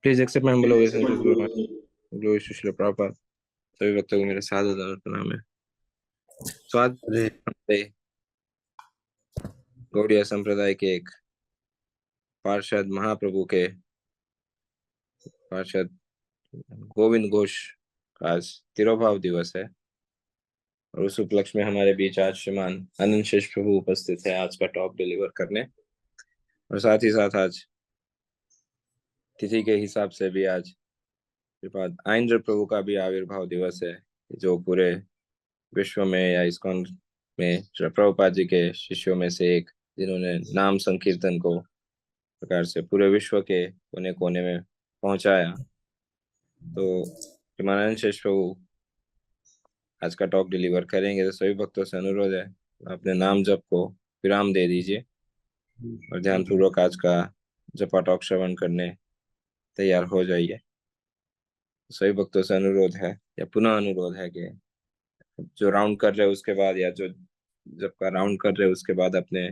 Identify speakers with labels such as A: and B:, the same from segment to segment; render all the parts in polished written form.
A: Please accept my humble obeisance, Guru Maharaj. Glory to Srila Prabhupada. सभी भक्तों को मेरे सादर प्रणाम है। तो आज
B: अरे
A: हमारे गौड़िया संप्रदाय के एक पार्षद महाप्रभु के पार्षद गोविंद घोष का आज तिरोभाव दिवस है और उस उपलक्ष्य में हमारे बीच आज श्रीमान आनंद शेष प्रभु उपस्थित है आज का टॉक डिलीवर करने। और साथ ही साथ आज तिथि के हिसाब से भी आज श्रीपाद आइंद्र प्रभु का भी आविर्भाव दिवस है, जो पूरे विश्व में या इस्कॉन में श्री प्रभुपाद जी के शिष्यों में से एक, जिन्होंने नाम संकीर्तन को प्रकार से पूरे विश्व के कोने कोने में पहुंचाया। तो श्रीमानंद शेष प्रभु आज का टॉक डिलीवर करेंगे, तो सभी भक्तों से अनुरोध है अपने नाम जप को विराम दे दीजिए और ध्यान पूर्वक आज का जपा टॉक श्रवण करने तैयार हो जाइए। सभी भक्तों से अनुरोध है या पुनः अनुरोध है कि जो राउंड कर रहे हैं उसके बाद या जो जब का राउंड कर रहे हैं उसके बाद अपने,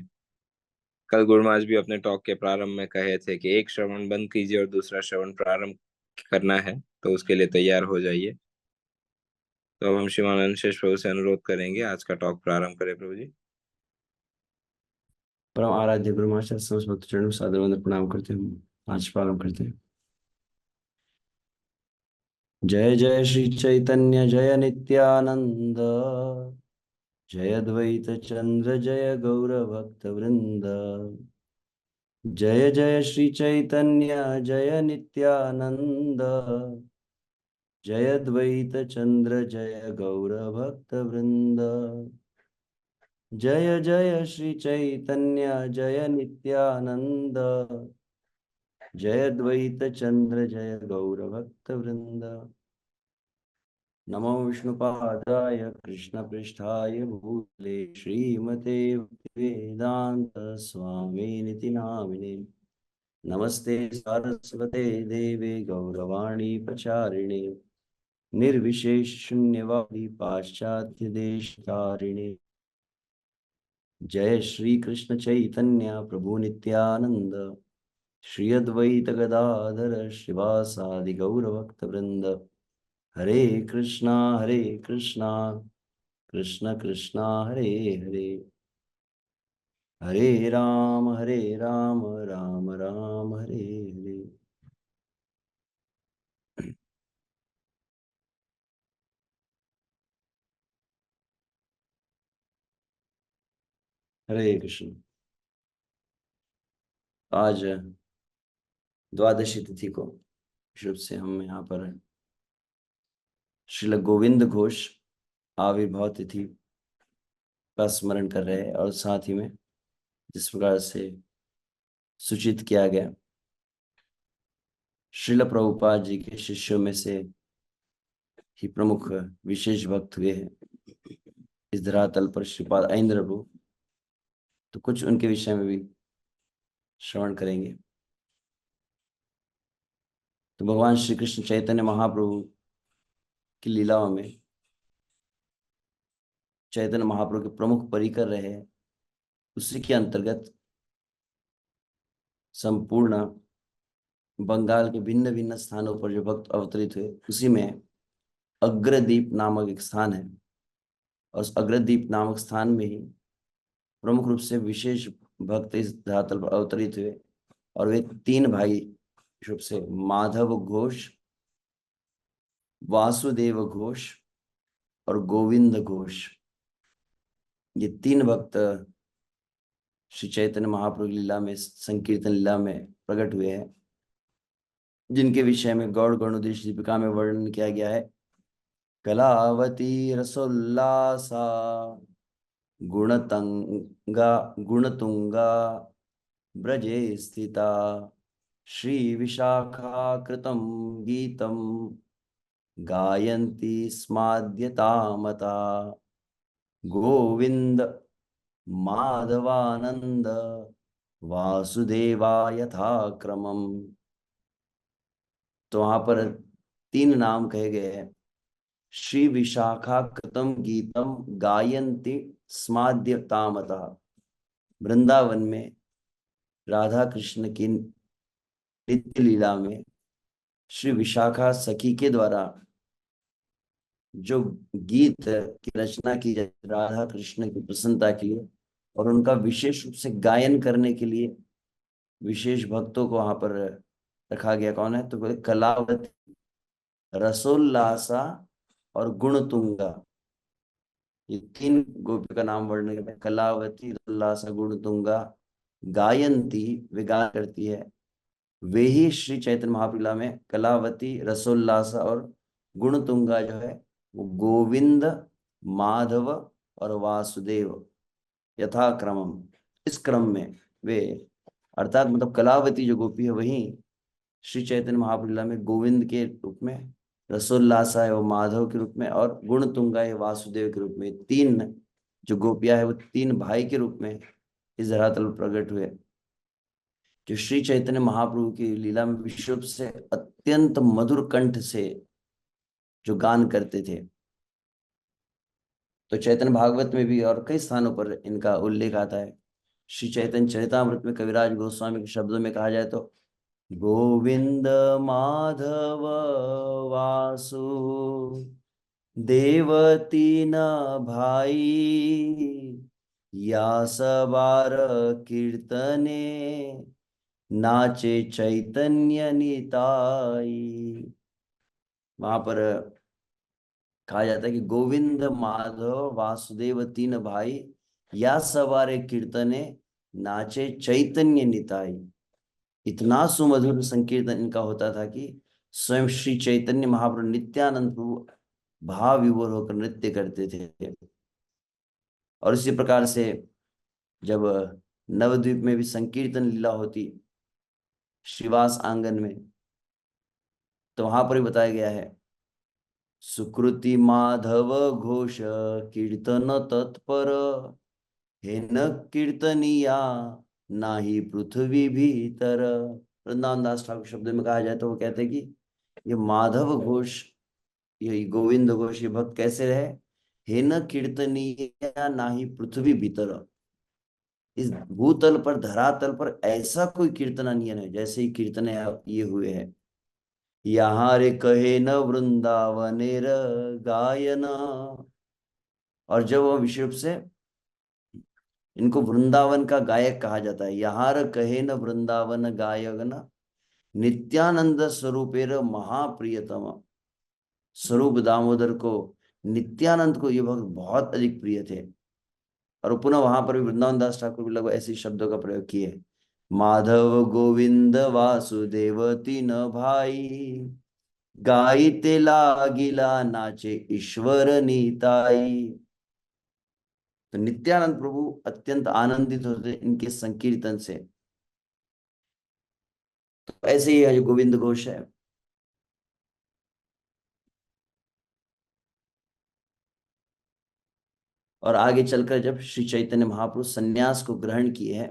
A: कल गुरु महाराज भी अपने टॉक के प्रारंभ में कहे थे कि एक श्रवण बंद कीजिए और दूसरा श्रवण प्रारंभ करना है, तो उसके लिए तैयार हो जाइए। तो अब हम श्रीमानंद शेष प्रभु से अनुरोध करेंगे आज का टॉक प्रारंभ करें प्रभु जी।
B: परम आराध्य गुरु महाराज समस्त भक्त चरणों में सादर वंदन प्रणाम करते हैं। आज प्रारंभ करते हैं। जय जय श्री चैतन्य जय नित्यानंद, जय अद्वैत चंद्र जय गौर भक्त वृंद। जय जय श्री चैतन्य जय नित्यानंद, जय अद्वैत चंद्र जय गौर भक्त वृंद। जय जय श्री चैतन्य जय नित्यानंद, जय द्वैत चंद्र जय गौर भक्त वृंद। नमो विष्णुपादाय कृष्ण पृष्ठाय भूतले श्रीमते वेदांत स्वामी निति नामिने। नमस्ते सारस्वते देवे गौरवाणी प्रचारिणे, निर्विशेष शून्यवादी पाश्चात्य देश तारिणे। जय श्री कृष्ण चैतन्य प्रभु नित्यानंद, श्री अद्वैत गदाधर श्रीवासादि गौर भक्त वृंद। हरे कृष्णा कृष्ण कृष्णा हरे हरे, हरे राम राम राम हरे हरे। हरे कृष्ण। आज द्वादशी तिथि को शुभ से हम यहाँ पर श्रील गोविंद घोष आविर्भाव तिथि का स्मरण कर रहे हैं और साथ ही में जिस प्रकार से सूचित किया गया, श्रील प्रभुपाद जी के शिष्यों में से ही प्रमुख विशेष भक्त हुए हैं इस धरातल पर श्रीपाद ऐन्द्र प्रभु। तो कुछ उनके विषय में भी श्रवण करेंगे। तो भगवान श्री कृष्ण चैतन्य महाप्रभु की लीलाओं में चैतन्य महाप्रभु के प्रमुख परिकर रहे, उसी के अंतर्गत संपूर्ण बंगाल के भिन्न भिन्न स्थानों पर जो भक्त अवतरित हुए, उसी में अग्रदीप नामक एक स्थान है और उस अग्रदीप नामक स्थान में ही प्रमुख रूप से विशेष भक्त इस धरातल पर अवतरित हुए और वे तीन भाई रूप से माधव घोष, वासुदेव घोष और गोविंद घोष, ये तीन भक्त श्री चैतन्य महाप्रभु लीला में, संकीर्तन लीला में प्रकट हुए हैं, जिनके विषय में गौड़ गणोदेश दीपिका में वर्णन किया गया है। कलावती रसोल्लासा गुणतुंगा ब्रजे स्थिता, श्री विशाखा कृतं गीतं गायन्ति स्माद्यतामता, गोविंद माधवानंद वासुदेवा यथा क्रमम। तो वहां पर तीन नाम कहे गए हैं। श्री विशाखा कृतम गीतम गायन्ति स्माद्यतामता, वृंदावन में राधा कृष्ण की नित्य लीला में श्री विशाखा सखी के द्वारा जो गीत की रचना की जाए राधा कृष्ण की प्रसन्नता के लिए, और उनका विशेष रूप से गायन करने के लिए विशेष भक्तों को वहां पर रखा गया। कौन है? तो बोले कलावती, रसोल्लासा और गुणतुंगा। ये तीन गोपी का नाम वर्णन करते हैं। कलावती, रसोल्लासा, गुणतुंगा। गायंती, वे गान करती है। वे ही श्री चैतन्य महाप्रभु में कलावती, रसोल्लासा और गुणतुंगा जो है वो गोविंद, माधव और वासुदेव यथाक्रमम, इस क्रम में वे, अर्थात मतलब कलावती जो गोपी है वही श्री चैतन्य महाप्रभु में गोविंद के रूप में, रसोल्लासा है वो माधव के रूप में, और गुणतुंगा है वासुदेव के रूप में। तीन जो गोपियां है वो तीन भाई के रूप में इस धरातल पर प्रकट हुए, जो श्री चैतन्य महाप्रभु की लीला में विश्व से अत्यंत मधुर कंठ से जो गान करते थे। तो चैतन्य भागवत में भी और कई स्थानों पर इनका उल्लेख आता है। श्री चैतन्य चरितामृत में कविराज गोस्वामी के शब्दों में कहा जाए तो गोविंद माधव वासु देवती न भाई, या सवार कीर्तने नाचे चैतन्य निताई। वहां पर कहा जाता है कि गोविंद माधव वासुदेव तीन भाई, या सवारे कीर्तने नाचे चैतन्य निताई। इतना सुमधुर संकीर्तन इनका होता था कि स्वयं श्री चैतन्य महाप्रभु नित्यानंद प्रभु भाव विभोर होकर नृत्य करते थे। और इसी प्रकार से जब नवद्वीप में भी संकीर्तन लीला होती श्रीवास आंगन में, तो वहां पर भी बताया गया है सुकृति माधव घोष कीर्तन तत्पर, हे न कीर्तनिया नाही पृथ्वी भीतर। वृंदावन दास ठाकुर शब्द में कहा जाए तो वो कहते हैं कि ये माधव घोष, ये गोविंद घोष, ये भक्त कैसे रहे? हे न कीर्तनिया नाही पृथ्वी भीतर, इस भूतल पर धरातल पर ऐसा कोई कीर्तनीय नहीं जैसे ही कीर्तन ये हुए हैं। यहाँ रे कहे न वृंदावनेर गायन, और जब वह विशेष रूप से इनको वृंदावन का गायक कहा जाता है। यहाँ रे कहे न वृंदावन गायन, नित्यानंद स्वरूपेर महाप्रियतम। स्वरूप दामोदर को, नित्यानंद को ये भक्त बहुत अधिक प्रिय थे। और पुनः वहां पर भी वृंदावन दास ठाकुर भी लगभग ऐसे शब्दों का प्रयोग किए। माधव गोविंद वासुदेव तीन भाई, गाइते लागिला नाचे ईश्वर नीताई। तो नित्यानंद प्रभु अत्यंत आनंदित होते इनके संकीर्तन से। तो ऐसे ही है जो गोविंद घोष है। और आगे चलकर जब श्री चैतन्य महाप्रभु सन्यास को ग्रहण किए हैं,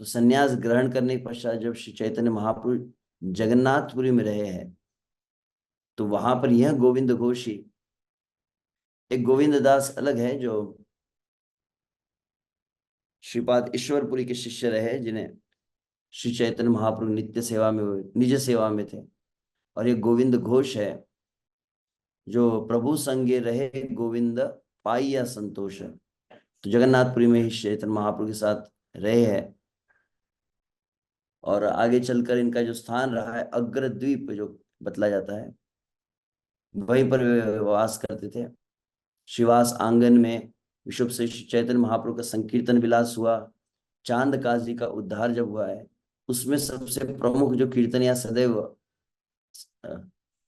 B: तो सन्यास ग्रहण करने के पश्चात जब श्री चैतन्य महाप्रभु जगन्नाथपुरी में रहे हैं, तो वहां पर यह गोविंद घोष ही, एक गोविंद दास अलग है जो श्रीपाद ईश्वरपुरी के शिष्य रहे, जिन्हें श्री चैतन्य महाप्रभु नित्य सेवा में, निज सेवा में थे। और ये गोविंद घोष है जो प्रभु संगे रहे गोविंद पाइया संतोष। तो जगन्नाथपुरी में ही चैतन्य महाप्रभु के साथ रहे हैं। और आगे चलकर इनका जो स्थान रहा है अग्रद्वीप जो बतला जाता है, वहीं पर वे वास करते थे। शिवास आंगन में विश्व से चैतन्य महाप्रभु का संकीर्तन विलास हुआ। चांद काजी का उद्धार जब हुआ है, उसमें सबसे प्रमुख जो कीर्तनिया सदैव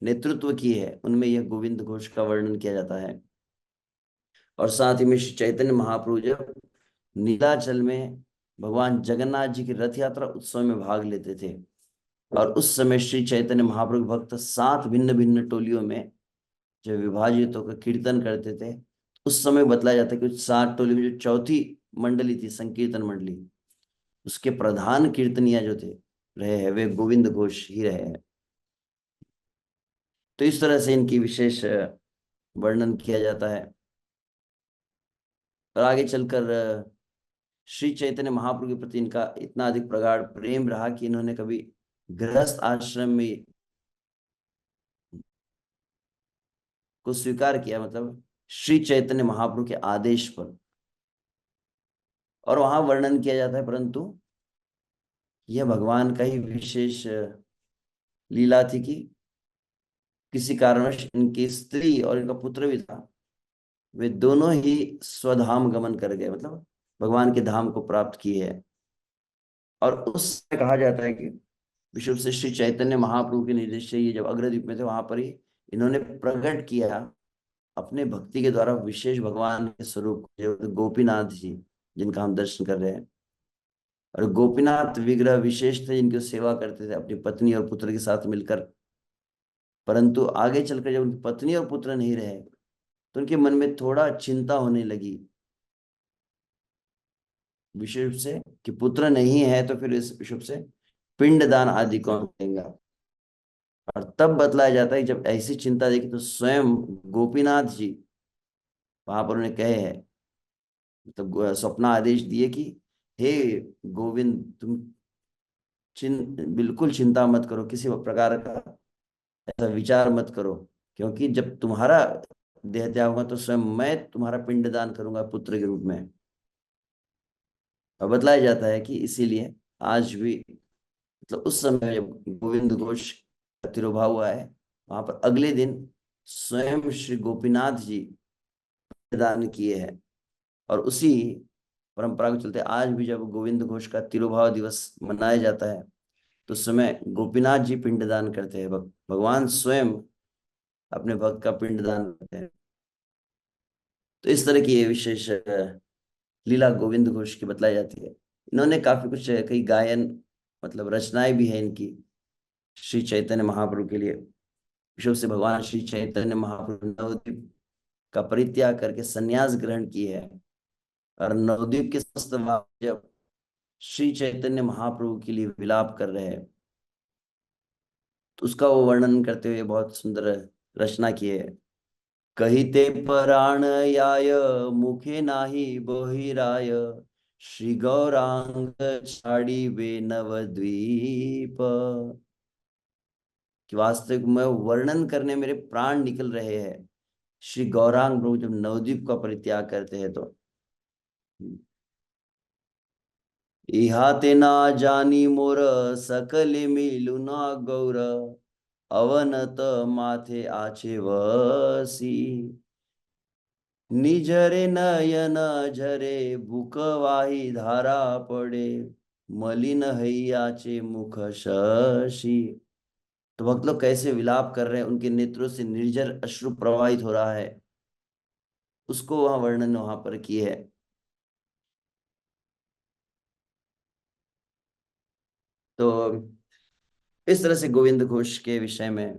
B: नेतृत्व की है, उनमें यह गोविंद घोष का वर्णन किया जाता है। और साथ ही में श्री चैतन्य महाप्रभु जब नीलाचल में भगवान जगन्नाथ जी की रथ यात्रा उत्सव में भाग लेते थे, और उस समय श्री चैतन्य महाप्रभु भक्त 7 भिन्न भिन्न टोलियों में जब विभाजित होकर कीर्तन करते थे, उस समय बतलाया जाता है कि 7 टोली में जो चौथी मंडली थी, संकीर्तन मंडली, उसके प्रधान कीर्तनिया जो थे रहे हैं वे गोविंद घोष ही रहे हैं। तो इस तरह से इनकी विशेष वर्णन किया जाता है। और आगे चलकर श्री चैतन्य महाप्रभु के प्रति इनका इतना अधिक प्रगाढ़ प्रेम रहा कि इन्होंने कभी गृहस्थ आश्रम में को स्वीकार किया, मतलब श्री चैतन्य महाप्रभु के आदेश पर। और वहां वर्णन किया जाता है, परंतु यह भगवान का ही विशेष लीला थी कि किसी कारणवश इनकी स्त्री और इनका पुत्र भी था, वे दोनों ही स्वधाम गमन कर गए, मतलब भगवान के धाम को प्राप्त किए है। और उस समय कहा जाता है कि विश्व से श्री चैतन्य महाप्रभु के निर्देश से ये जब अग्रद्वीप में थे, वहां पर ही इन्होंने प्रकट किया अपने भक्ति के द्वारा विशेष भगवान के स्वरूप, जो गोपीनाथ जी जिनका हम दर्शन कर रहे हैं। और गोपीनाथ विग्रह विशेष थे, जिनकी सेवा करते थे अपनी पत्नी और पुत्र के साथ मिलकर। परंतु आगे चलकर जब उनकी पत्नी और पुत्र नहीं रहे, तो उनके मन में थोड़ा चिंता होने लगी, विशेष रूप से कि पुत्र नहीं है तो फिर इस विशेष रूप से पिंडदान आदि कौन देगा। और तब बतलाया जाता है कि जब ऐसी चिंता देखी तो स्वयं गोपीनाथ जी वहां पर उन्हें कहे हैं, मतलब स्वप्न आदेश दिए कि हे गोविंद, तुम बिल्कुल चिंता मत करो, किसी प्रकार का ऐसा विचार मत करो, क्योंकि जब तुम्हारा देह त्याग होगा तो स्वयं मैं तुम्हारा पिंडदान करूंगा पुत्र के रूप में। और बतलाया जाता है कि इसीलिए आज भी, मतलब उस समय जब गोविंद घोष का तिरोभाव हुआ है, वहां पर अगले दिन स्वयं श्री गोपीनाथ जी दान किए हैं। और उसी परंपरा को चलते आज भी जब गोविंद घोष का तिरुभाव दिवस मनाया जाता है, तो उस समय गोपीनाथ जी पिंडदान करते हैं। भगवान स्वयं अपने भक्त का पिंडदान करते हैं। तो इस तरह की ये विशेष लीला गोविंद घोष की बतलाई जाती है। इन्होंने काफी कुछ कई गायन, मतलब रचनाएं भी है इनकी श्री चैतन्य महाप्रभु के लिए। विश्व से भगवान श्री चैतन्य महाप्रभु नवद्वीप का परित्याग करके संन्यास ग्रहण किए है, और नवद्वीप के समस्त वासी जब श्री चैतन्य महाप्रभु के लिए विलाप कर रहे हैं, तो उसका वो वर्णन करते हुए बहुत सुंदर रचना की है। कहिते प्राण याय, मुखे नाही बहिराय, श्री गौरांग छाड़ी वे नवद्वीप। कि वास्तविक में वर्णन करने मेरे प्राण निकल रहे हैं। श्री गौरांग प्रभु जब नवद्वीप का परित्याग करते हैं तो इहाते ना जानी मोर सकले मिलु ना गौर, अवनत माथे आचे वसी। निझरे नयन झरे बुकवाही धारा पड़े, मलिन हैयाचे मुख शशि। तो भक्त लोग कैसे विलाप कर रहे हैं, उनके नेत्रों से निर्जर अश्रु प्रवाहित हो रहा है, उसको वहां वर्णन वहां पर किए है। तो इस तरह से गोविंद घोष के विषय में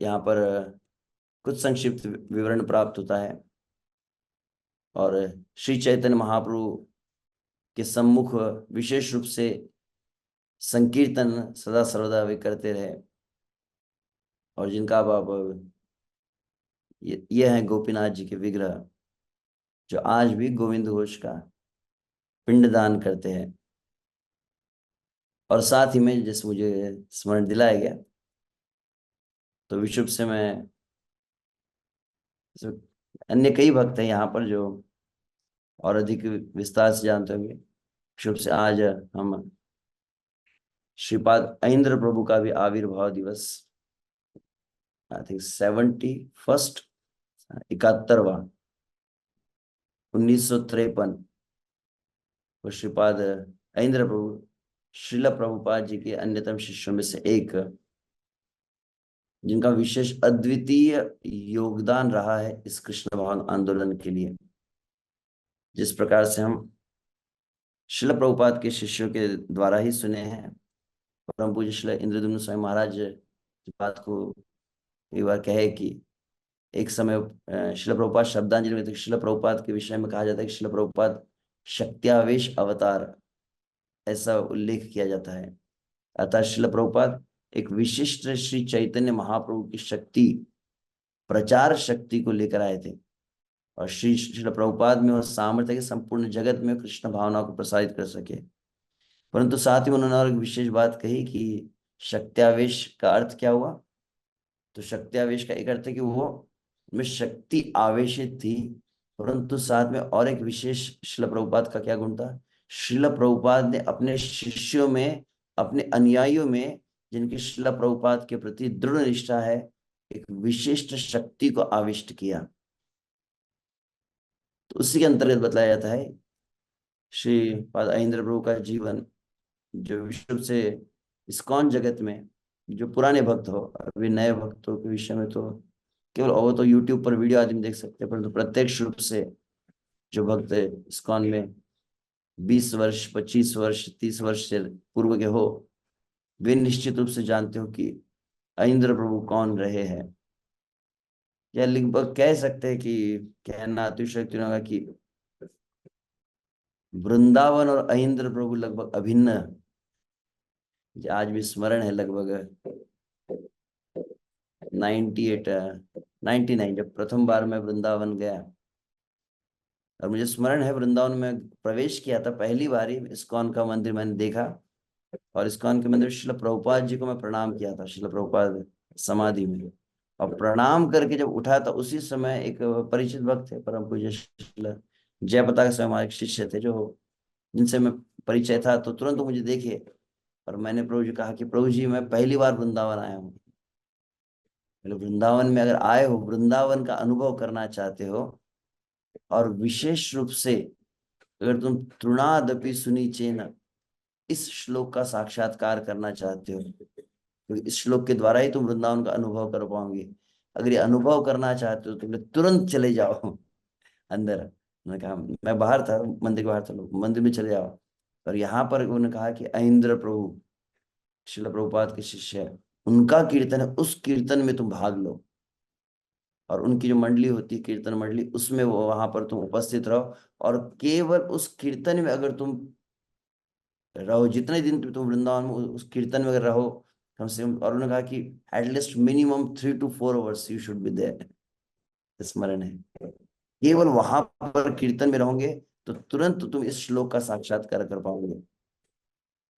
B: यहाँ पर कुछ संक्षिप्त विवरण प्राप्त होता है। और श्री चैतन्य महाप्रभु के सम्मुख विशेष रूप से संकीर्तन सदा सर्वदा वे करते रहे, और जिनका अब ये है गोपीनाथ जी के विग्रह, जो आज भी गोविंद घोष का पिंडदान करते हैं। और साथ ही में जैसे मुझे स्मरण दिलाया गया, तो विशुभ से मैं अन्य कई भक्त हैं यहाँ पर जो और अधिक विस्तार से जानते होंगे। शुभ से आज हम श्रीपाद ऐन्द्र प्रभु का भी आविर्भाव दिवस, आई थिंक 71, 71वां 1953 को श्रीपाद ऐन्द्र प्रभु श्रील प्रभुपाद जी के अन्यतम शिष्यों में से एक, जिनका विशेष अद्वितीय योगदान रहा है इस कृष्ण भावन आंदोलन के लिए। जिस प्रकार से हम श्रील प्रभुपाद के शिष्यों के द्वारा ही सुने हैं, परम पूज्य श्रील इंद्रद्युम्न स्वामी महाराज की बात को एक बार कहे कि एक समय श्रील प्रभुपाद शब्दांजलि में, तो श्रील प्रभुपाद के विषय में कहा जाता है कि श्रील प्रभुपाद शक्त्यावेश अवतार, ऐसा उल्लेख किया जाता है। अर्थात श्रील प्रभुपाद एक विशिष्ट श्री चैतन्य महाप्रभु की शक्ति, प्रचार शक्ति को लेकर आए थे, और श्रील प्रभुपाद में वह सामर्थ्य के संपूर्ण जगत में कृष्ण भावना को प्रसारित कर सके। परंतु साथ ही उन्होंने और एक विशेष बात कही कि शक्त्यावेश का अर्थ क्या हुआ, तो शक्ति आवेश का एक अर्थ है कि वो में शक्ति आवेशित थी, परंतु साथ में और एक विशेष शिला प्रभुपाद का क्या गुण था? शिला प्रभुपाद ने अपने शिष्यों में, अपने अनुयायियों में, जिनकी शिला प्रभुपाद के प्रति दृढ़ निष्ठा है, एक विशिष्ट शक्ति को आविष्ट किया। तो उसी के अंतर्गत बताया जाता है श्री पाद अहिंद्र प्रभु का जीवन, जो विश्व से इस्कॉन जगत में जो पुराने भक्त हो, अभी नए भक्तों के विषय में तो केवल वो तो यूट्यूब पर वीडियो आदमी देख सकते हैं, परंतु प्रत्यक्ष रूप से जो भक्त इस्कॉन में 20 वर्ष, 25 वर्ष, 30 वर्ष से पूर्व के हो, वे निश्चित रूप से जानते हो कि इंद्र प्रभु कौन रहे हैं। या लगभग कह सकते हैं कि कहना अतिशयोक्ति होगा कि वृंदावन और इंद्र प्रभु लगभग अभिन्न, आज भी स्मरण है, लगभग 98 99 जब प्रथम बार मैं वृंदावन गया, और मुझे स्मरण है वृंदावन में प्रवेश किया था पहली बार ही, इस्कॉन का मंदिर मैंने देखा, और इस्कॉन के मंदिर शिल प्रभुपाद जी को मैं प्रणाम किया था, शिल प्रभुपाद समाधि में। और प्रणाम करके जब उठा था, उसी समय एक परिचित भक्त थे, परम पूज्य शिल जयपताका के हमारे एक शिष्य थे, जो जिनसे मैं परिचय था, तो तुरंत मुझे देखे और मैंने प्रभु जी कहा कि प्रभु जी मैं पहली बार वृंदावन आया हूँ। वृंदावन में अगर आए हो, वृंदावन का अनुभव करना चाहते हो, और विशेष रूप से अगर तुम तृणादपि सुनीचेन इस श्लोक का साक्षात्कार करना चाहते हो, तो इस श्लोक के द्वारा ही तुम वृंदावन का अनुभव कर पाओगे। अगर ये अनुभव करना चाहते हो तो तुरंत चले जाओ अंदर। उन्होंने कहा, मैं बाहर था, मंदिर के बाहर था, मंदिर में चले जाओ। और यहाँ पर उन्होंने कहा कि ऐन्द्र प्रभु श्रील प्रभुपाद के शिष्य है, उनका कीर्तन है, उस कीर्तन में तुम भाग लो। और उनकी जो मंडली होती है, कीर्तन मंडली, उसमें वो वहां पर तुम उपस्थित रहो, और केवल उस कीर्तन में अगर तुम रहो, जितने दिन तुम वृंदावन में उस कीर्तन में अगर रहो कम से कम, और उन्होंने कहा कि at least minimum 3 to 4 hours you should be there, स्मरण है, केवल वहां पर कीर्तन में रहोगे तो तुरंत तुम इस श्लोक का साक्षात्कार कर पाओगे,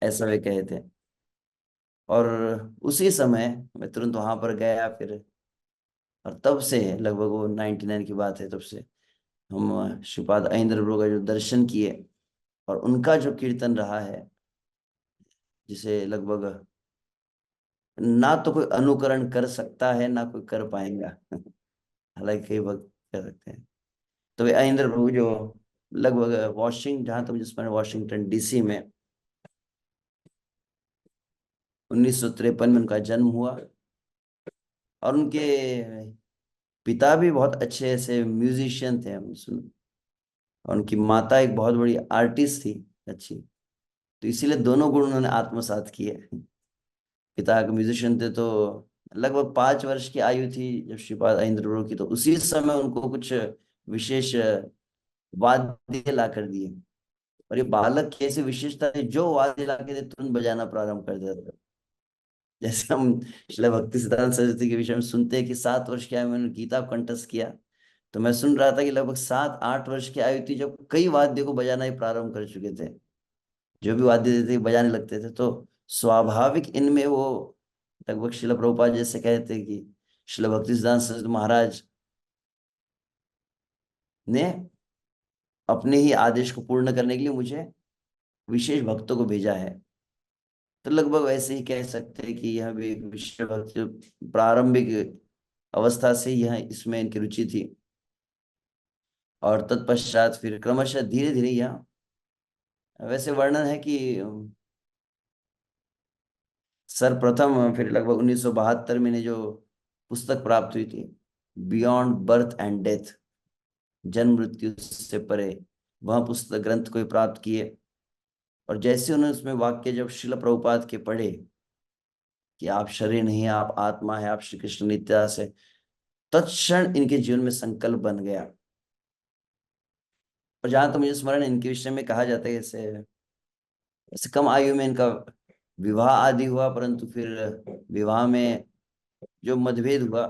B: ऐसा वे कहे थे। और उसी समय मैं तुरंत वहां पर गया फिर, और तब से लगभग वो 99 की बात है, तब से हम श्रीपाद ऐन्द्र प्रभु का जो दर्शन किए, और उनका जो कीर्तन रहा है, जिसे लगभग ना तो कोई अनुकरण कर सकता है, ना कोई कर पाएगा हालांकि कई वक्त कर सकते हैं। तो वे ऐन्द्र प्रभु जो लगभग जहां तक मुझे स्मरण, वॉशिंगटन डीसी में 1953 में उनका जन्म हुआ, और उनके पिता भी बहुत अच्छे ऐसे म्यूजिशियन थे, हम सुन, और उनकी माता एक बहुत बड़ी आर्टिस्ट थी, अच्छी। तो इसीलिए दोनों गुण उन्होंने आत्मसात किए। पिता के म्यूजिशियन थे, तो लगभग 5 वर्ष की आयु थी जब श्रीपाद ऐन्द्र प्रभु की, तो उसी समय उनको कुछ विशेष वाद्य ला कर दिए, और ये बालक की ऐसी विशेषता है, जो वाद्य ला के दे तुरंत बजाना प्रारंभ कर देता था। जैसे हम श्रील भक्ति सिद्धांत सरस्वती के विषय में सुनते हैं कि 7 वर्ष की आयु में उन्होंने गीता कंठस्थ किया, तो मैं सुन रहा था कि लगभग 7-8 वर्ष की आयु थी जब कई वाद्य को बजाना ही प्रारंभ कर चुके थे, जो भी वाद्य देते बजाने लगते थे। तो स्वाभाविक इनमें वो लगभग शिला प्रभुपाद जैसे कहते हैं कि शिला भक्ति सिद्धांत सरस्वती महाराज ने अपने ही आदेश को पूर्ण करने के लिए मुझे विशेष भक्तों को भेजा है। तो लगभग वैसे ही कह सकते हैं कि यह भी एक विशेष भक्त, जो प्रारंभिक अवस्था से यह इसमें इनकी रुचि थी, और तत्पश्चात फिर क्रमशः धीरे धीरे यह, वैसे वर्णन है कि सर्वप्रथम फिर लगभग 1972 में इन्हें जो पुस्तक प्राप्त हुई थी, बियॉन्ड बर्थ एंड डेथ, जन्म मृत्यु से परे, वह पुस्तक ग्रंथ को प्राप्त किए। और जैसे उन्होंने उसमें वाक्य जब शिला प्रभुपाद के पढ़े कि आप शरीर नहीं है, आप आत्मा है, आप श्री कृष्ण नित्यास है, तत्क्षण इनके जीवन में संकल्प बन गया। और जहां तक मुझे स्मरण है, इनके विषय में कहा जाता है जैसे ऐसे कम आयु में इनका विवाह आदि हुआ, परंतु फिर विवाह में जो मतभेद हुआ,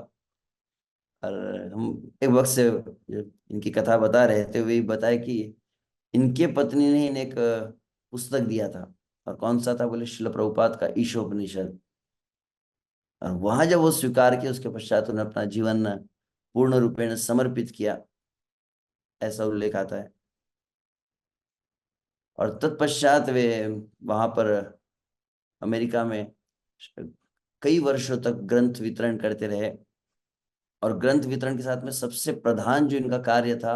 B: और हम एक वक्त से जो इनकी कथा बता रहे थे, वही बताए कि इनके पत्नी ने इन्हें एक पुस्तक दिया था, और कौन सा था, बोले शिल प्रभुपाद का ईशोपनिषद। और वहां जब वो स्वीकार किया, उसके पश्चात उन्होंने अपना जीवन पूर्ण रूपेण समर्पित किया, ऐसा उल्लेख आता है। और तत्पश्चात वे वहां पर अमेरिका में कई वर्षों तक ग्रंथ वितरण करते रहे। और ग्रंथ वितरण के साथ में सबसे प्रधान जो इनका कार्य था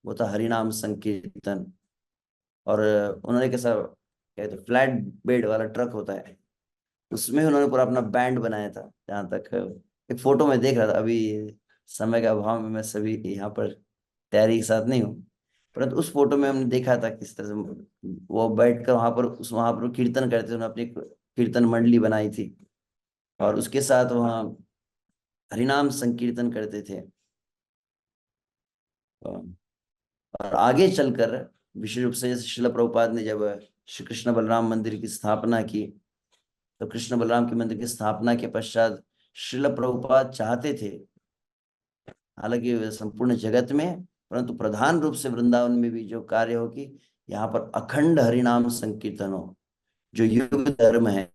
B: वो था हरिनाम संकीर्तन। और उन्होंने कैसा, कहते फ्लैट बेड वाला ट्रक होता है, उसमें उन्होंने पूरा अपना बैंड बनाया था। जहां तक एक फोटो में देख रहा था, अभी समय के अभाव में मैं सभी यहाँ पर तैयारी के साथ नहीं हूँ, परंतु उस फोटो में हमने देखा था किस तरह से वो बैठकर वहां पर कीर्तन करते थे। उन्होंने अपनी कीर्तन मंडली बनाई थी और उसके साथ वहाँ हरिनाम संकीर्तन करते थे। और आगे चलकर विशेष रूप से जैसे शिला प्रभुपाद ने जब श्री कृष्ण बलराम मंदिर की स्थापना की, तो कृष्ण बलराम के मंदिर की स्थापना के पश्चात शिला प्रभुपाद चाहते थे, हालांकि संपूर्ण जगत में, परंतु प्रधान रूप से वृंदावन में भी जो कार्य हो कि यहाँ पर अखंड हरिनाम संकीर्तन हो, जो युग धर्म है।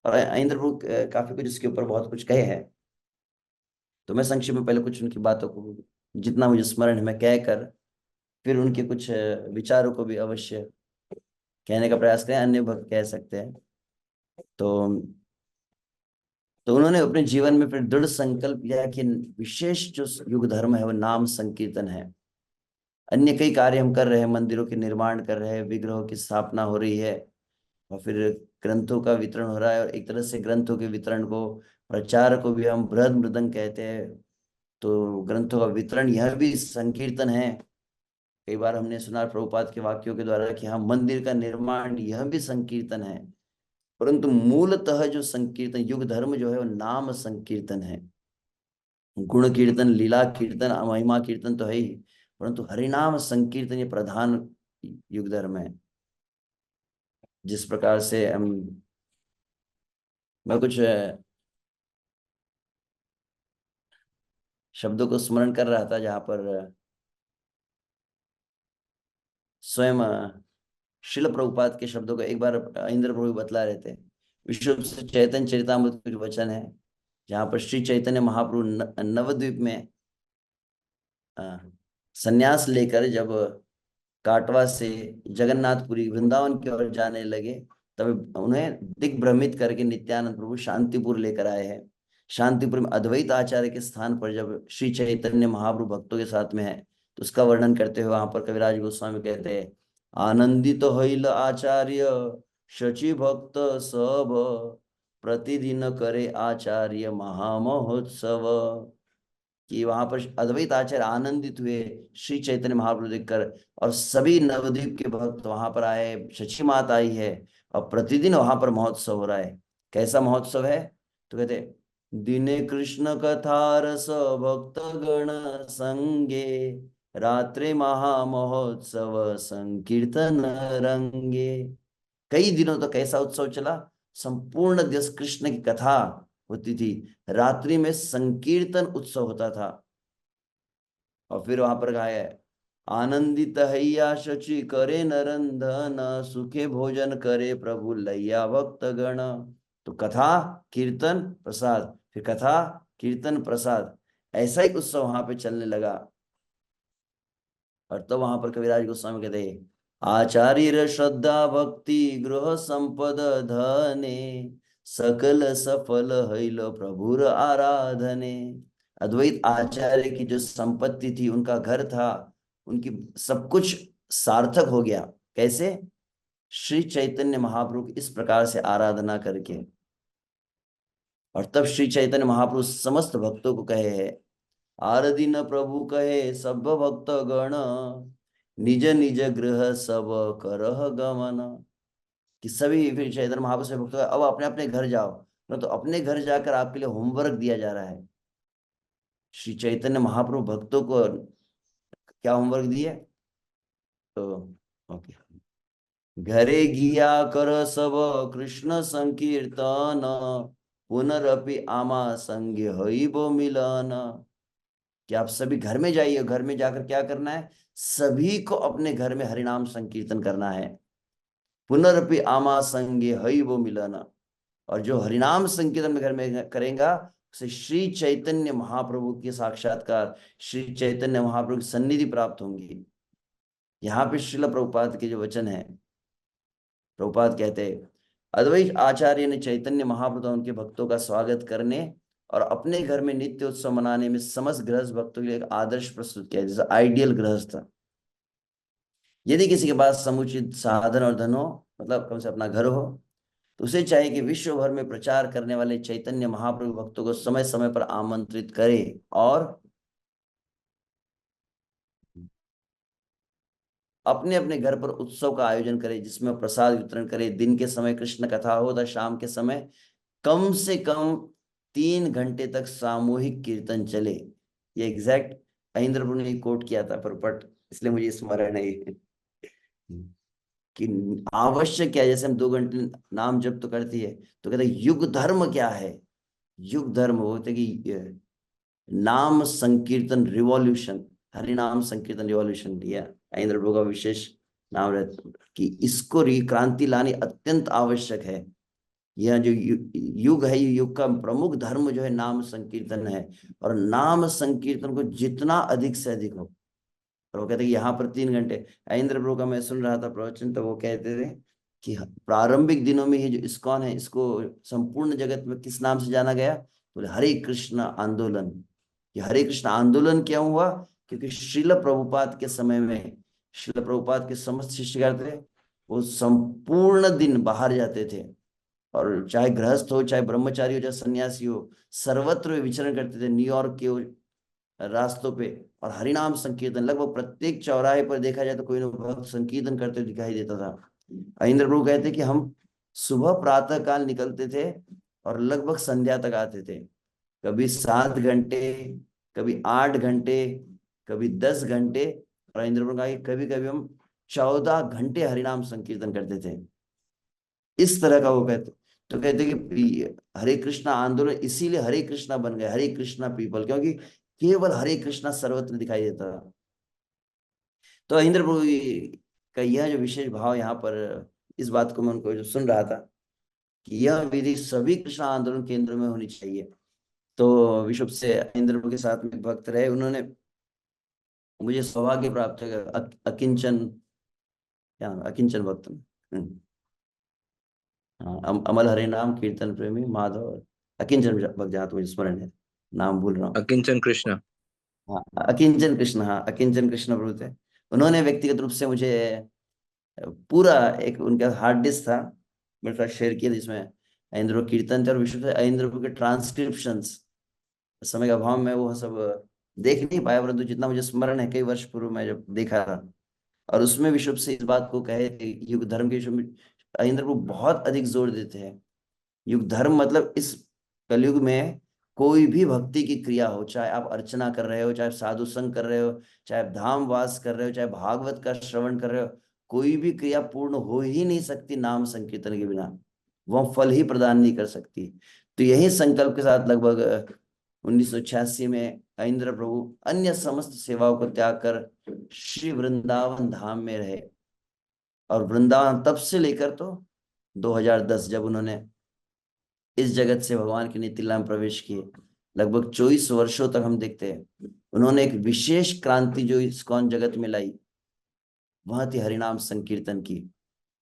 B: और इंद्र प्रभु काफी कुछ इसके ऊपर बहुत कुछ कहे हैं, तो मैं संक्षेप में पहले कुछ उनकी बातों को जितना मुझे स्मरण है मैं कहकर फिर उनके कुछ विचारों को भी अवश्य कहने का प्रयास करें, अन्य भक्त कह सकते हैं। तो उन्होंने अपने जीवन में फिर दृढ़ संकल्प लिया कि विशेष जो युग धर्म है वो नाम संकीर्तन है। अन्य कई कार्य हम कर रहे हैं, मंदिरों के निर्माण कर रहे हैं, विग्रहों की स्थापना हो रही है, और फिर ग्रंथों का वितरण हो रहा है। और एक तरह से ग्रंथों के वितरण को, प्रचार को भी हम बृहद मृदंग कहते हैं। तो ग्रंथों का वितरण यह भी संकीर्तन है। कई बार हमने सुना प्रभुपाद के वाक्यों के द्वारा कि हाँ, मंदिर का निर्माण यह भी संकीर्तन है। परंतु मूलतः जो संकीर्तन युग धर्म जो है वो नाम संकीर्तन है। गुण कीर्तन, लीला कीर्तन, महिमा कीर्तन तो है ही, परंतु हरिनाम संकीर्तन ये प्रधान युग धर्म है। जिस प्रकार से हम, मैं कुछ शब्दों को स्मरण कर रहा था जहां पर स्वयं शिल प्रभुपाद के शब्दों को एक बार इंद्र प्रभु बतला रहे थे। विश्व से चैतन्य चरितामृत कुछ वचन है जहां पर श्री चैतन्य महाप्रभु नवद्वीप में संन्यास लेकर जब काटवा से जगन्नाथपुरी वृंदावन की ओर जाने लगे, तब उन्हें दिग्भ्रमित करके नित्यानंद प्रभु शांतिपुर लेकर आए हैं। शांतिपुर में अद्वैत आचार्य के स्थान पर जब श्री चैतन्य महाप्रभु भक्तों के साथ में है, तो उसका वर्णन करते हुए वहां पर कविराज गोस्वामी कहते हैं, आनंदित होइल आचार्य शची भक्त सब, प्रतिदिन करे आचार्य महामहोत्सव। कि वहां पर अद्वैत आचार्य आनंदित हुए श्री चैतन्य महाप्रभु देखकर, और सभी नवद्वीप के भक्त वहां पर आए, शची मात आई है, और प्रतिदिन वहां पर महोत्सव हो रहा है। कैसा महोत्सव है? तो कहते दिने कृष्ण कथा रस भक्त गण संगे, रात्रे महा महोत्सव संकीर्तन रंगे। कई दिनों तक ऐसा उत्सव चला, संपूर्ण दिवस कृष्ण की कथा होती थी, रात्रि में संकीर्तन उत्सव होता था। और फिर वहां पर गाया है, आनंदित हैया शची करे नरंधन, सुखे भोजन करे प्रभु लैया भक्त गण। तो कथा, कीर्तन, प्रसाद, फिर कथा, कीर्तन, प्रसाद, ऐसा ही उत्सव वहां पे चलने लगा। और तो वहां पर कविराज गोस्वामी कहते हैं, आचार्य श्रद्धा भक्ति गृह संपद धने, सकल सफल हैल प्रभुर आराधने। अद्वैत आचार्य की जो संपत्ति थी, उनका घर था, उनकी सब कुछ सार्थक हो गया। कैसे? श्री चैतन्य महाप्रभु की इस प्रकार से आराधना करके। और तब श्री चैतन्य महाप्रभु समस्त भक्तों को कहे है, आर दिन प्रभु कहे सब भक्त गण, निज निज गृह सब करह गमन। कि सभी फिर चैतन्य महाप्रभु से भक्त अब अपने अपने घर जाओ। तो अपने घर जाकर आपके लिए होमवर्क दिया जा रहा है। श्री चैतन्य महाप्रभु भक्तों को क्या होमवर्क दिए? तो ओके, घरे गिया कर सब कृष्ण संकीर्तन, पुनरपि आमा संगे हईबो मिलन। कि आप सभी घर में जाइए, घर में जाकर क्या करना है? सभी को अपने घर में हरिनाम संकीर्तन करना है। पुनरपि आमा संगे हईबो मिलन। और जो हरिनाम संकीर्तन में घर में करेगा उसे श्री चैतन्य महाप्रभु के साक्षात्कार, श्री चैतन्य महाप्रभु की सन्निधि प्राप्त होंगी। यहाँ पे श्रील प्रभुपाद के जो वचन है, प्रभुपाद कहते हैं अद्वैत आचार्य ने चैतन्य महाप्रभु उनके भक्तों का स्वागत करने और अपने घर में नित्य उत्सव मनाने में समस्त गृहस्थ भक्तों के लिए एक आदर्श प्रस्तुत किया, जैसे आइडियल गृहस्थ। यदि किसी के पास समुचित साधन और धन हो, मतलब कम से अपना घर हो, तो उसे चाहिए कि विश्व भर में प्रचार करने वाले चैतन्य महाप्रभु भक्तों को समय समय पर आमंत्रित करे और अपने अपने घर पर उत्सव का आयोजन करे, जिसमें प्रसाद वितरण करे। दिन के समय कृष्ण कथा हो तथा शाम के समय कम से कम 3 घंटे तक सामूहिक कीर्तन चले। ये एग्जैक्ट महेंद्र प्रभु ने कोट किया था परपट, इसलिए मुझे स्मरण है कि आवश्यक क्या है। जैसे हम 2 घंटे नाम जप तो करती है, तो कहते हैं युग धर्म क्या है। युग धर्म होते कि नाम संकीर्तन रिवॉल्यूशन, हरि नाम संकीर्तन रिवॉल्यूशन दिया महेंद्र प्रभु का विशेष नाम रहता कि इसको क्रांति लानी अत्यंत आवश्यक है। यह जो युग है, युग का प्रमुख धर्म जो है नाम संकीर्तन है, और नाम संकीर्तन को जितना अधिक से अधिक हो। और वो कहते हैं यहाँ पर 3 घंटे। महेंद्र प्रभु का मैं सुन रहा था प्रवचन, तो वो कहते थे कि प्रारंभिक दिनों में ये जो इस्कॉन है, इसको संपूर्ण जगत में किस नाम से जाना गया, बोले हरे कृष्ण आंदोलन। ये हरे कृष्ण आंदोलन क्यों हुआ? क्योंकि श्रील प्रभुपाद के समय में श्रील प्रभुपाद के समस्त शिष्यगण थे, वो संपूर्ण दिन बाहर जाते थे, और चाहे गृहस्थ हो, चाहे ब्रह्मचारी हो, चाहे सन्यासी हो, सर्वत्र वे विचरण करते थे न्यूयॉर्क के रास्तों पे। और हरिनाम संकीर्तन लगभग प्रत्येक चौराहे पर देखा जाए तो कोई ना भक्त संकीर्तन करते दिखाई देता था। इंद्र प्रभु कहते कि हम सुबह प्रातः काल निकलते थे और लगभग संध्या तक आते थे। कभी 7 घंटे, कभी 8 घंटे, कभी 10 घंटे, और इंद्र प्रभु कहा कभी कभी हम 14 घंटे हरिनाम संकीर्तन करते थे। इस तरह का वो कहते, तो कहते कि हरे कृष्णा आंदोलन इसीलिए हरे कृष्णा बन गए, हरे कृष्णा पीपल, क्योंकि केवल हरे कृष्णा सर्वत्र दिखाई देता था। तो इंद्र प्रभु का यह जो विशेष भाव यहाँ पर, इस बात को मैं उनको जो सुन रहा था कि यह विधि सभी कृष्णा आंदोलन केंद्र में होनी चाहिए। तो विश्व से इंद्र प्रभु के साथ में भक्त रहे, उन्होंने मुझे सौभाग्य प्राप्त है अकिंचन, क्या अकिंचन भक्त, हाँ, अमल हरे नाम कीर्तन प्रेमी माधव अकिंचन भक्त, जहाँ तो मुझे स्मरण है, नाम भूल रहा हूँ।
A: अकिंचन कृष्ण।
B: हाँ अकिंचन कृष्ण, हाँ अकिंचन कृष्ण प्रभु थे। उन्होंने व्यक्तिगत रूप से मुझे पूरा एक उनका हार्ड डिस्क था मेरे साथ शेयर किया, जिसमें इंद्र कीर्तन थे और विश्व से इंद्र के ट्रांसक्रिप्शंस। समय का अभाव में वो सब देख नहीं पाया, परंतु जितना मुझे स्मरण है कई वर्ष पूर्व में जब देखा था, और उसमें विश्व से इस बात को कहे कि युग धर्म के विषय में इंद्र को बहुत अधिक जोर देते हैं। युग धर्म मतलब इस कलयुग में कोई भी भक्ति की क्रिया हो, चाहे आप अर्चना कर रहे हो, चाहे साधु संग कर रहे हो, चाहे धाम वास कर रहे हो, चाहे भागवत का श्रवण कर रहे हो, कोई भी क्रिया पूर्ण हो ही नहीं सकती नाम संकीर्तन के बिना, वह फल ही प्रदान नहीं कर सकती। तो यही संकल्प के साथ लगभग 1986 में इंद्र प्रभु अन्य समस्त सेवाओं को त्याग कर श्री वृंदावन धाम में रहे। और वृंदावन तब से लेकर तो 2010 जब उन्होंने इस जगत से भगवान के नित्य लीला में प्रवेश किए, लगभग 24 वर्षों तक हम देखते हैं उन्होंने एक विशेष क्रांति जो इस्कॉन जगत में लाई, वह थी हरिनाम संकीर्तन की।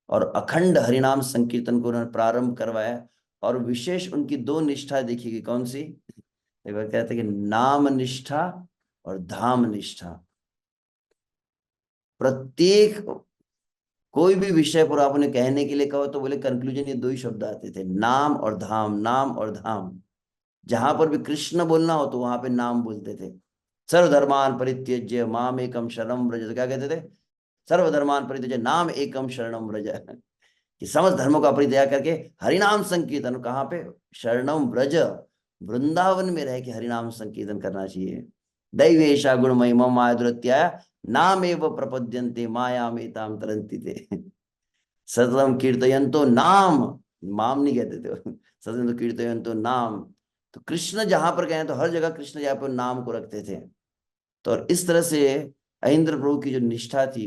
B: और अखंड हरिनाम संकीर्तन को उन्होंने प्रारंभ करवाया, और विशेष उनकी 2 निष्ठा देखी गई। कौन सी? एक बार कहते हैं कि नाम निष्ठा और धाम निष्ठा। प्रत्येक कोई भी विषय पर आपने कहने के लिए कहो तो बोले कंक्लूजन ये 2 ही शब्द आते थे, नाम और धाम, नाम और धाम। जहां पर भी कृष्ण बोलना हो तो वहां पे नाम बोलते थे। सर्वधर्मान परित्यज्य माम एकम शरणम व्रज, तो क्या कहते थे? सर्वधर्मान परित्यज्य नाम एकम शरणम व्रज, कि समस्त धर्मों का परित्याग करके हरिनाम संकीर्तन, कहाँ पे? शरणम व्रज, वृंदावन में रह के हरिनाम संकीर्तन करना चाहिए। दैवेशा गुण महिमा माया नाम एव प्रपद्यन्ते माया में ताम तरंती थे। सततम कीर्तयन्तो नाम, माम नहीं कहते थे, सततम कीर्तयन्तो नाम। तो कृष्ण जहां पर गए तो हर जगह कृष्ण जहाँ पर नाम को रखते थे। तो और इस तरह से इंद्र प्रभु की जो निष्ठा थी,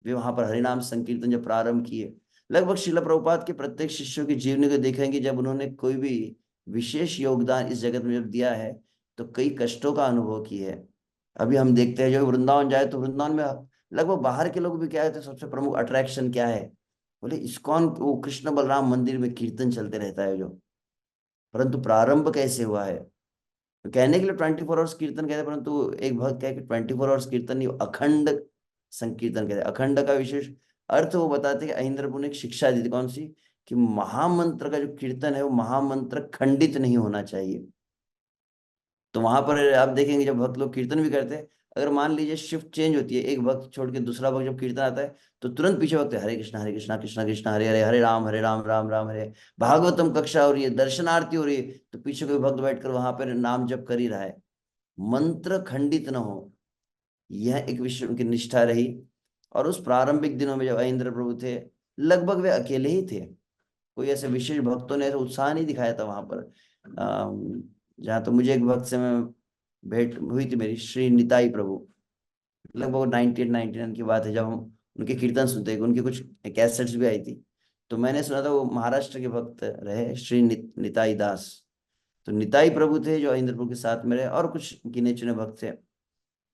B: वे वहां पर हरिनाम संकीर्तन जब प्रारंभ किए, लगभग शिला प्रभुपाद के प्रत्येक शिष्यों की जीवनी को देखेंगे, जब उन्होंने कोई भी विशेष योगदान इस जगत में जब दिया है तो कई कष्टों का अनुभव किया है। अभी हम देखते हैं जो वृंदावन जाए तो वृंदावन में लगभग बाहर के लोग भी क्या है, सबसे प्रमुख अट्रैक्शन क्या है, बोले इस्कॉन, वो कृष्ण बलराम मंदिर में कीर्तन चलते रहता है जो। परंतु प्रारंभ कैसे हुआ है, तो कहने के लिए 24 आवर्स कीर्तन कहते हैं, परंतु एक भक्त कहे कि 24 आवर्स कीर्तन नहीं, अखंड संकीर्तन कहते हैं। अखंड का विशेष अर्थ वो बताते हैं कि अहिंद्र प्रभु ने एक शिक्षा दी थी, कौन सी, कि महामंत्र का जो कीर्तन है वो महामंत्र खंडित नहीं होना चाहिए। तो वहां पर आप देखेंगे जब भक्त लोग कीर्तन भी करते हैं, अगर मान लीजिए शिफ्ट चेंज होती है, एक भक्त छोड़ के दूसरा भक्त जब कीर्तन आता है तो तुरंत पीछे भक्त हरे कृष्णा कृष्णा कृष्णा हरे हरे, हरे राम राम राम हरे। भागवतम कक्षा हो रही है, दर्शन आरती हो रही है, तो पीछे कोई भक्त बैठकर वहां पर नाम जप कर ही रहा है, मंत्र खंडित न हो, यह एक विश्व उनकी निष्ठा रही। और उस प्रारंभिक दिनों में जब इंद्र प्रभु थे, लगभग वे अकेले ही थे, कोई ऐसे विशेष भक्तों ने ऐसा उत्साह नहीं दिखाया था वहां पर। जहाँ तो मुझे एक भक्त से मैं भेंट हुई थी मेरी, श्री निताई प्रभु, लगभग 1999 की बात है, जब हम उनके कीर्तन सुनते हैं, उनकी कुछ कैसेट्स भी आई थी, तो मैंने सुना था वो महाराष्ट्र के भक्त रहे, श्री निताई दास। तो निताई प्रभु थे जो इंद्र प्रभु के साथ में रहे, और कुछ गिने चुने भक्त थे।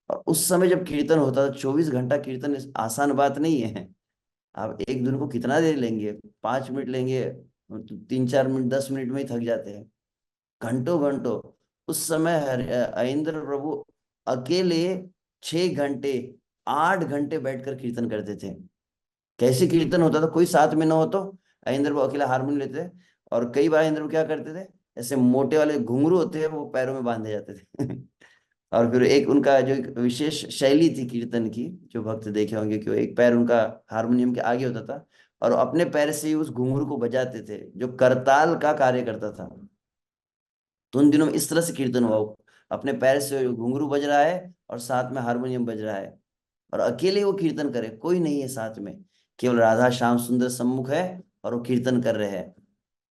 B: और उस समय जब कीर्तन होता था, 24 घंटा कीर्तन आसान बात नहीं है। आप एक दिन को कितना देर लेंगे, 5 मिनट लेंगे, तो 3-4 मिनट 10 मिनट में ही थक जाते हैं, घंटों घंटों। उस समय इंद्र प्रभु अकेले 6 घंटे 8 घंटे बैठकर कीर्तन करते थे। कैसे कीर्तन होता था, कोई साथ में ना हो तो इंद्र प्रभु अकेला हारमोनियम लेते थे, और कई बार इंद्र प्रभु क्या करते थे, ऐसे मोटे वाले घुंघरू होते हैं वो पैरों में बांधे जाते थे और फिर एक उनका जो एक विशेष शैली थी कीर्तन की, जो भक्त देखे होंगे कि वो एक पैर उनका हारमोनियम के आगे होता था, और अपने पैर से ही उस घुंघरू को बजाते थे जो करताल का कार्य करता था। तो उन दिनों में इस तरह से कीर्तन हुआ, अपने पैर से घुंघरू बज रहा है और साथ में हारमोनियम बज रहा है, और अकेले वो कीर्तन करे, कोई नहीं है साथ में, केवल राधा श्याम सुंदर सम्मुख है और वो कीर्तन कर रहे हैं।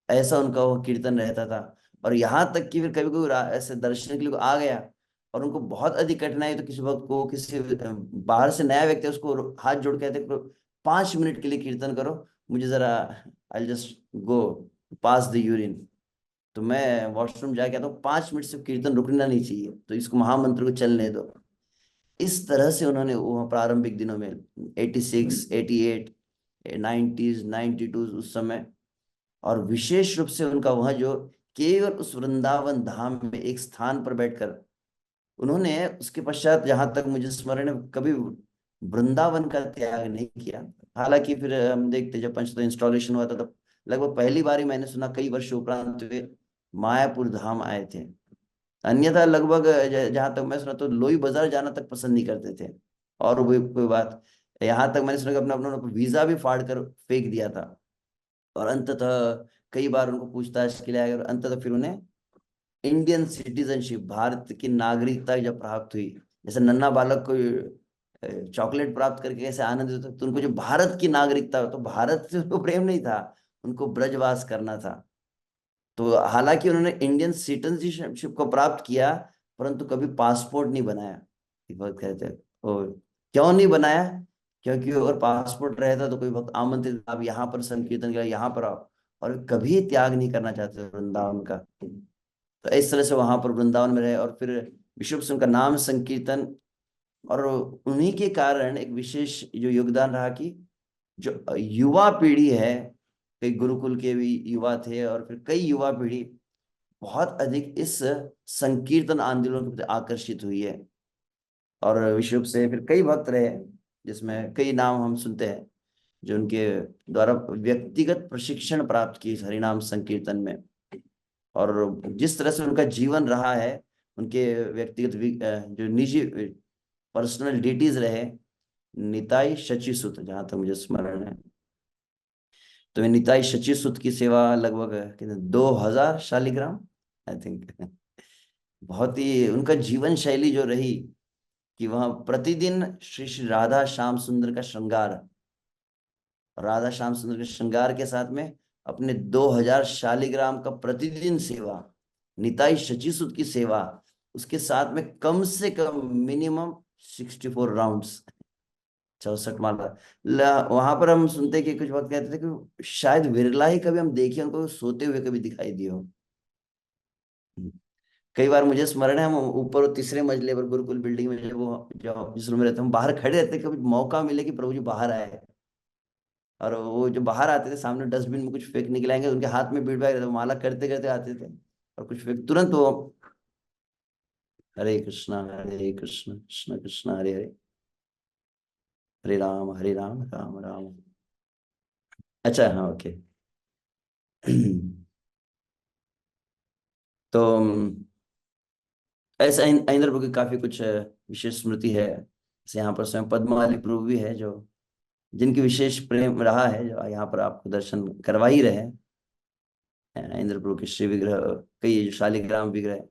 B: ऐसा उनका वो कीर्तन रहता था। और यहाँ तक कि फिर कभी कोई ऐसे दर्शन के लिए आ गया और उनको बहुत अधिक कठिनाई, तो किसी वक्त को किसी बाहर से नया व्यक्ति है, उसको हाथ जोड़ के कहते 5 मिनट के लिए कीर्तन करो, मुझे जरा, I just go pass the urine, तो मैं वॉशरूम जाके आता हूँ, 5 मिनट से कीर्तन रुकना नहीं चाहिए, तो इसको महामंत्र को चलने दो। इस तरह से उन्होंने वो प्रारंभिक दिनों में 86 88 90s 92 उस समय, और विशेष रूप से उनका वह जो केवल उस वृंदावन धाम में एक स्थान पर बैठकर उन्होंने, उसके पश्चात जहां तक मुझे स्मरण है, कभी वृंदावन का त्याग नहीं किया। हालांकि फिर हम देखते जब पंचतत्व इंस्टॉलेशन हुआ था तब लगभग पहली बार ही मैंने सुना, कई वर्ष उपरांत वे मायापुर धाम आए थे। अन्यथा लगभग जहां तक मैं सुना तो लोई बाजार जाना तक पसंद नहीं करते थे। और वो कोई बात, यहाँ तक मैंने सुना कि अपना अपना वीजा भी फाड़ कर फेंक दिया था, और अंततः कई बार उनको पूछताछ के लिए आए, और अंततः फिर उन्हें इंडियन सिटीजनशिप, भारत की नागरिकता जब प्राप्त हुई, जैसे नन्हा बालक को चॉकलेट प्राप्त करके कैसे आनंदित होता है, तो उनको जो भारत की नागरिकता, तो भारत से उनको प्रेम नहीं था, उनको ब्रजवास करना था। तो हालांकि उन्होंने इंडियन सिटीजनशिप को प्राप्त किया, परंतु कभी पासपोर्ट नहीं बनाया। एक बात कहते हैं, और क्यों नहीं बनाया, क्योंकि अगर पासपोर्ट रहता तो कोई वक्त आमंत्रित, आप यहाँ पर संकीर्तन किया, यहाँ पर आओ, और कभी त्याग नहीं करना चाहते वृंदावन का। तो इस तरह से वहां पर वृंदावन में रहे, और फिर विश्व से उनका नाम संकीर्तन, और उन्हीं के कारण एक विशेष जो योगदान रहा कि जो युवा पीढ़ी है, कई गुरुकुल के भी युवा थे, और फिर कई युवा पीढ़ी बहुत अधिक इस संकीर्तन आंदोलन के प्रति आकर्षित हुई है। और विश्व से फिर कई भक्त रहे, जिसमें कई नाम हम सुनते हैं जो उनके द्वारा व्यक्तिगत प्रशिक्षण प्राप्त किए इस हरिनाम संकीर्तन में। और जिस तरह से उनका जीवन रहा है, उनके व्यक्तिगत जो निजी पर्सनल डिटीज रहे, निताई शची सुत जहां तक मुझे स्मरण है, तो निताई शची सुत की सेवा लगभग कितने 2000 शालिग्राम, आई थिंक बहुत ही उनका जीवन शैली जो रही कि वह प्रतिदिन श्री श्री राधा श्याम सुंदर का श्रृंगार, राधा श्याम सुंदर के श्रृंगार के साथ में अपने 2000 शालिग्राम का प्रतिदिन सेवा, निताई शचीसुत की सेवा, उसके साथ में कम से कम मिनिमम 64 राउंड्स, 64 माला। वहां पर हम सुनते हैं कि कुछ वक्त कहते थे कि शायद विरला ही कभी हम देखे उनको सोते हुए कभी दिखाई दिए हो। कई बार मुझे स्मरण है, हम ऊपर वो तीसरे मंजिले पर गुरुकुल बिल्डिंग में, जब वो जो जिस रूम में रहते हैं, हम बाहर खड़े रहते, कभी मौका मिले कि प्रभु जी बाहर आए, और वो जो बाहर आते थे सामने डस्टबिन में कुछ फेंक निकलाएंगे, उनके हाथ में बीट बैग रहता, वो माला करते करते आते थे और कुछ फेंक तुरंत वो, हरे कृष्ण कृष्ण कृष्ण हरे हरे, हरे राम राम राम। अच्छा हाँ, ओके। तो ऐसा इंद्र प्रभु की काफी कुछ विशेष स्मृति है। जैसे यहाँ पर स्वयं पद्मावली प्रभु भी है, जो जिनकी विशेष प्रेम रहा है, जो यहाँ पर आपको दर्शन करवा ही रहे हैं। इंद्र प्रभु के श्री विग्रह, कई जो शालिग्राम विग्रह,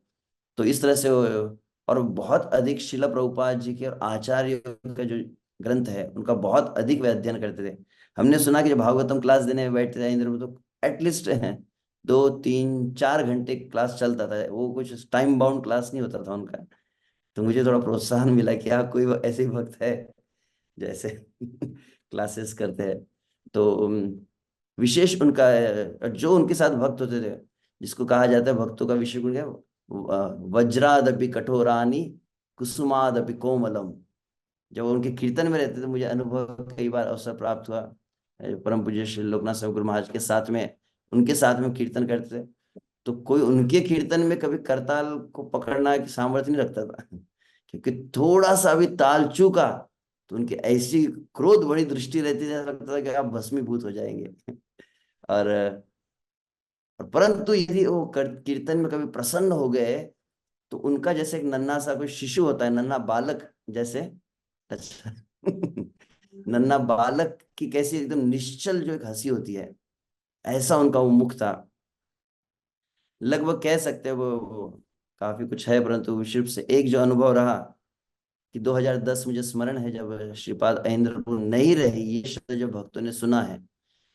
B: तो इस तरह से और बहुत अधिक शिला प्रभुपाद जी के और आचार्य का जो ग्रंथ है उनका बहुत अधिक वे अध्ययन करते थे। हमने सुना कि जब भागवतम क्लास देने में बैठते थे इंद्र प्रभु, तो एटलीस्ट 2 3 4 घंटे क्लास चलता था, वो कुछ टाइम बाउंड क्लास नहीं होता था उनका। तो मुझे थोड़ा प्रोत्साहन मिला कि हाँ, कोई ऐसे भक्त है जैसे क्लासेस करते हैं। तो विशेष उनका जो उनके साथ भक्त होते थे, जिसको कहा जाता है भक्तों का विशेष गुण क्या, वज्रादपि कठोरानी कुसुमादपि कोमलम। जब वो उनके कीर्तन में रहते थे, मुझे अनुभव कई बार अवसर प्राप्त हुआ, परम पूज्य श्री लोकनाथ साहब गुरु महाराज के साथ में, उनके साथ में कीर्तन करते थे। तो कोई उनके कीर्तन में कभी करताल को पकड़ना की सामर्थ्य नहीं रखता था, क्योंकि थोड़ा सा भी ताल चूका तो उनकी ऐसी क्रोध बड़ी दृष्टि रहती थी, ऐसा लगता था कि आप भस्मीभूत हो जाएंगे। और परंतु यदि वो कीर्तन में कभी प्रसन्न हो गए, तो उनका जैसे एक नन्हा सा कोई शिशु होता है, नन्हा बालक जैसे, अच्छा नन्हा बालक की कैसी एकदम निश्चल जो एक हंसी होती है, ऐसा उनका वो मुख था। लगभग कह सकते हैं वो काफी कुछ है, परंतु सिर्फ से एक जो अनुभव रहा कि 2010 मुझे स्मरण है, जब श्रीपाद अहिंद्रपुर नहीं रहे, ये शब्द जो भक्तों ने सुना है,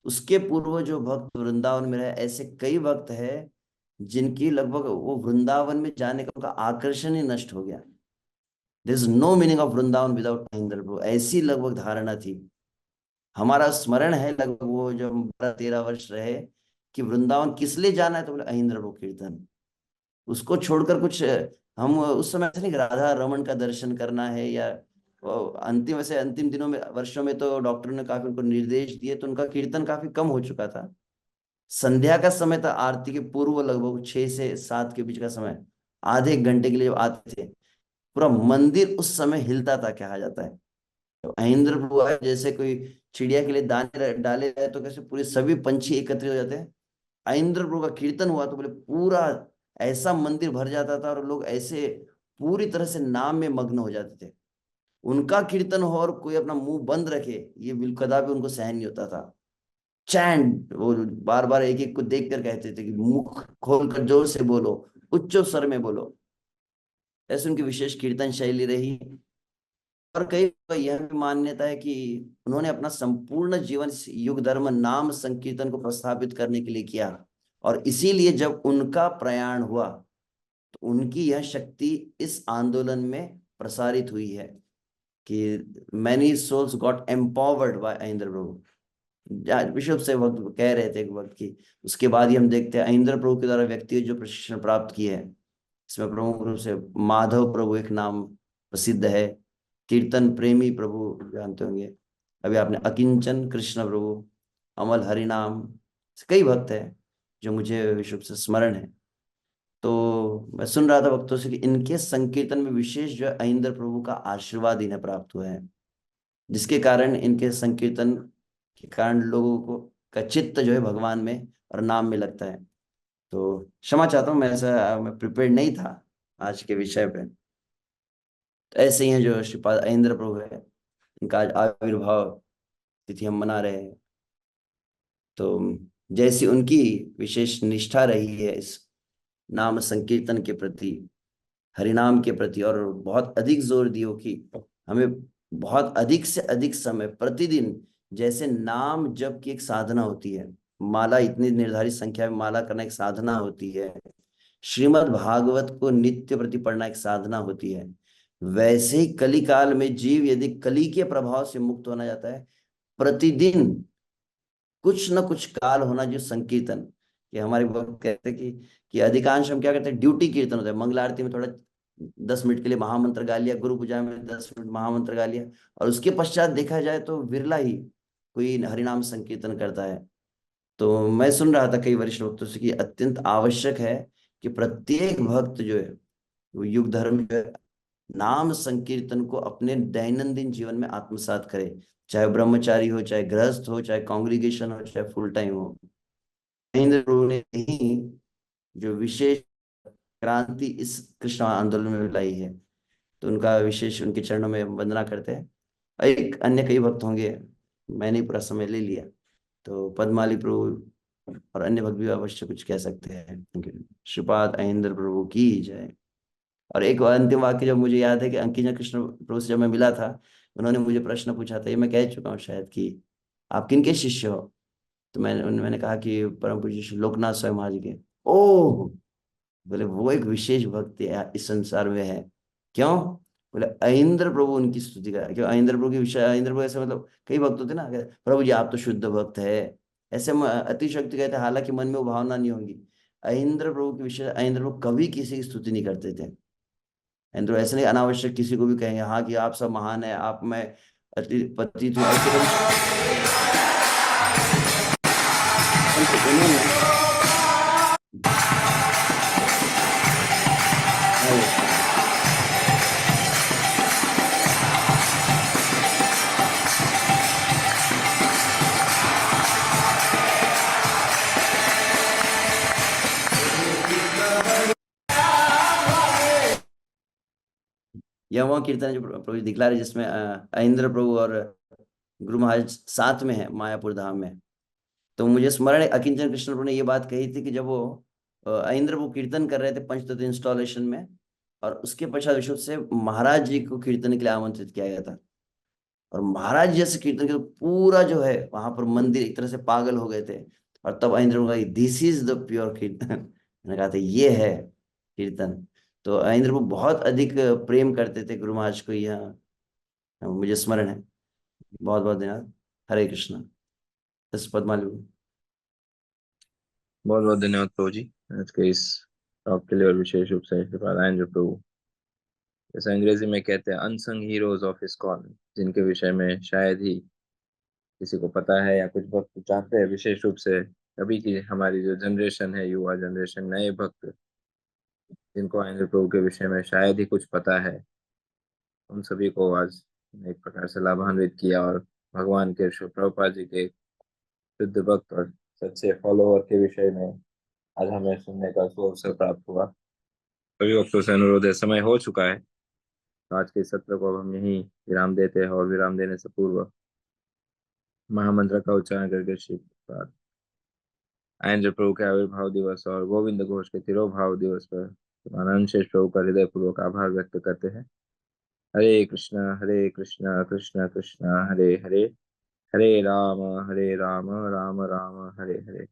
B: उसके पूर्व जो भक्त वृंदावन में रहे, ऐसे कई भक्त हैं जिनकी लगभग वो वृंदावन में जाने का उनका आकर्षण ही नष्ट हो गया। There is no meaning of Vrindavan without Mahendra Prabhu, ऐसी लगभग धारणा थी। हमारा स्मरण है लगभग वो जब 12 13 वर्ष रहे, कि वृंदावन किस लिए जाना है, तो बोले अहिंद्र प्रभु कीर्तन। उसको छोड़कर कुछ हम उस समय ऐसे नहीं कि राधा रमन का दर्शन करना है, या अंतिम, वैसे अंतिम दिनों में वर्षों में तो डॉक्टर ने काफी उनको निर्देश दिए, तो उनका कीर्तन काफी कम हो चुका था। संध्या का समय था, आरती के पूर्व लगभग 6 से 7 के बीच का समय, आधे एक घंटे के लिए जब आते थे, पूरा मंदिर उस समय हिलता था, कहा जाता है। तो इंद्र हुआ है, जैसे कोई चिड़िया के लिए दाने डाले जाए तो कैसे पूरे सभी पंछी एकत्रित हो जाते हैं, इंद्र प्रभु का कीर्तन हुआ तो बोले पूरा ऐसा मंदिर भर जाता था, और लोग ऐसे पूरी तरह से नाम में मग्न हो जाते थे। उनका कीर्तन हो और कोई अपना मुंह बंद रखे, ये बिल्कुल कदापि उनको सहन नहीं होता था। चैंट, वो बार बार एक एक को देख कर कहते थे कि मुख खोलकर जोर से बोलो, उच्च स्वर में बोलो। ऐसी उनकी विशेष कीर्तन शैली रही। और कई यह भी मान्यता है कि उन्होंने अपना संपूर्ण जीवन इस युग धर्म नाम संकीर्तन को प्रस्थापित करने के लिए किया, और इसीलिए जब उनका प्रयाण हुआ, तो उनकी यह शक्ति इस आंदोलन में प्रसारित हुई है कि many souls got empowered by Indra Prabhu. विशुभ से वक्त कह रहे थे एक वक्त की, उसके बाद ही हम देखते हैं इंद्र प्रभु के द्वारा व्यक्ति जो प्रशिक्षण प्राप्त किए हैं, इसमें प्रमुख रूप से माधव प्रभु एक नाम प्रसिद्ध है, कीर्तन प्रेमी प्रभु जानते होंगे, अभी आपने अकिंचन कृष्ण प्रभु, अमल हरिनाम, कई भक्त हैं जो मुझे विशुभ से स्मरण है। तो मैं सुन रहा था भक्तों से कि इनके संकीर्तन में विशेष जो है इंद्र प्रभु का आशीर्वाद इन्हें प्राप्त हुआ है, जिसके कारण इनके संकीर्तन के कारण लोगों को का चित्त जो है भगवान में और नाम में लगता है। तो क्षमा चाहता हूँ, मैं प्रिपेयर्ड नहीं था आज के विषय पे। तो ऐसे ही हैं जो श्रीपाद अहिंद्र प्रभु है, इनका आज आविर्भाव तिथि हम मना रहे हैं। तो जैसी उनकी विशेष निष्ठा रही है इस नाम संकीर्तन के प्रति, हरिनाम के प्रति, और बहुत अधिक जोर दियो कि हमें बहुत अधिक से अधिक समय प्रतिदिन, जैसे नाम जप की एक साधना होती है, माला इतनी निर्धारित संख्या में माला करना एक साधना होती है, श्रीमद् भागवत को नित्य प्रति पढ़ना एक साधना होती है, वैसे ही कली काल में जीव यदि कली के प्रभाव से मुक्त होना चाहता है, प्रतिदिन कुछ न कुछ काल होना जो संकीर्तन, कि हमारे भक्त कहते हैं कि अधिकांश हम क्या करते हैं, ड्यूटी कीर्तन होता है। मंगल आरती में थोड़ा 10 मिनट के लिए महामंत्र गा लिया, गुरु पूजा में 10 मिनट महामंत्र गा लिया, और उसके पश्चात देखा जाए तो विरला ही कोई हरिनाम संकीर्तन करता है। तो मैं सुन रहा था कई वरिष्ठ भक्तों से कि अत्यंत आवश्यक है कि प्रत्येक भक्त जो है वो युग धर्म जो है नाम संकीर्तन को अपने दैनंदिन जीवन में आत्मसात करे, चाहे ब्रह्मचारी हो, चाहे गृहस्थ हो, चाहे कांग्रीगेशन हो, चाहे फुल टाइम हो। महेंद्र प्रभु ने ही जो विशेष क्रांति इस कृष्ण आंदोलन में लाई है, तो उनका विशेष उनके चरणों में वंदना करते हैं। एक अन्य कई भक्त होंगे, मैंने पूरा समय ले लिया, तो पद्माली प्रभु और अन्य भक्त भी अवश्य कुछ कह सकते हैं। श्रीपाद अहिंद्र प्रभु की जय। और एक अंतिम वाक्य जो मुझे याद है कि अंकित कृष्ण प्रभु से जब मैं मिला था, उन्होंने मुझे प्रश्न पूछा था, ये मैं कह चुका हूँ शायद, कि आप किनके शिष्य हो? तो मैंने कहा कि परम पूज्य श्री लोकनाथ स्वयं महाराज के। ओह, बोले वो एक विशेष भक्त इस संसार में है। क्यों? बोले अहिंद्र प्रभु उनकी स्तुति कर, क्यों? अहिंद्र प्रभु की विषय, अहिंद्र प्रभु ऐसे मतलब कई भक्त होते ना, प्रभु जी आप तो शुद्ध भक्त है, ऐसे अतिशक्ति कहते हैं, हालांकि मन में वो भावना नहीं होगी। अहिंद्र प्रभु के विषय, अहिंद्र प्रभु कभी किसी की स्तुति नहीं करते थे। अहिंद्र ऐसे नहीं अनावश्यक किसी को भी कहेंगे हाँ कि आप सब महान है, आप मैं अति पतित हूँ, ऐसे कभी उन्होंने यह वह कीर्तन है जो प्रभु जी दिखला रहे, जिसमें अहिंद्र प्रभु और गुरु महाराज साथ में है मायापुर धाम में। तो मुझे स्मरण है अकिंचन कृष्ण प्रभु ने ये बात कही थी कि जब वो अहिंद्र प्रभु कीर्तन कर रहे थे पंचतत्व इंस्टॉलेशन में, और उसके पश्चात विशुद्ध से महाराज जी को कीर्तन के लिए आमंत्रित किया गया था, और महाराज जी जैसे कीर्तन किया तो पूरा जो है वहां पर मंदिर एक तरह से पागल हो गए थे। और तब अहिंद्र प्रभु का दिस इज द प्योर कीर्तन मैंने कहा था ये है कीर्तन। तो अहिंद्र प्रभु बहुत अधिक प्रेम करते थे गुरु महाराज को, यह मुझे स्मरण है। बहुत बहुत धन्यवाद। हरे कृष्णा। दस पद्मालु।
A: बहुत बहुत धन्यवाद प्रभु जी आज के इस टॉप के लिए, और विशेष रूप से श्रीपाद अहिंद्र प्रभु, जैसे अंग्रेजी में कहते हैं अनसंग हीरोज ऑफ इस्कॉन, जिनके विषय में शायद ही किसी को पता है या कुछ भक्त जानते हैं, विशेष रूप से अभी की हमारी जो जनरेशन है, युवा जनरेशन, नए भक्त, जिनको आनंद प्रभु के विषय में शायद ही कुछ पता है, उन सभी को आज एक प्रकार से लाभान्वित किया, और भगवान के श्री प्रभुपाद जी के शुद्ध भक्त और सच्चे फॉलोअर के विषय में आज हमें सुनने का सुअवसर प्राप्त हुआ। सभी भक्तों से अनुरोध है, समय हो चुका है, तो आज के इस सत्र को अब हम यहीं विराम देते हैं, और विराम देने से पूर्व महामंत्र का उच्चारण करके श्री आनंद प्रभु के आविर्भाव दिवस और गोविंद घोष के तिरोभाव दिवस पर आनंद शेष प्रभु का हृदय पूर्वक आभार व्यक्त करते हैं। हरे कृष्णा कृष्ण कृष्ण हरे हरे, हरे राम राम राम हरे हरे।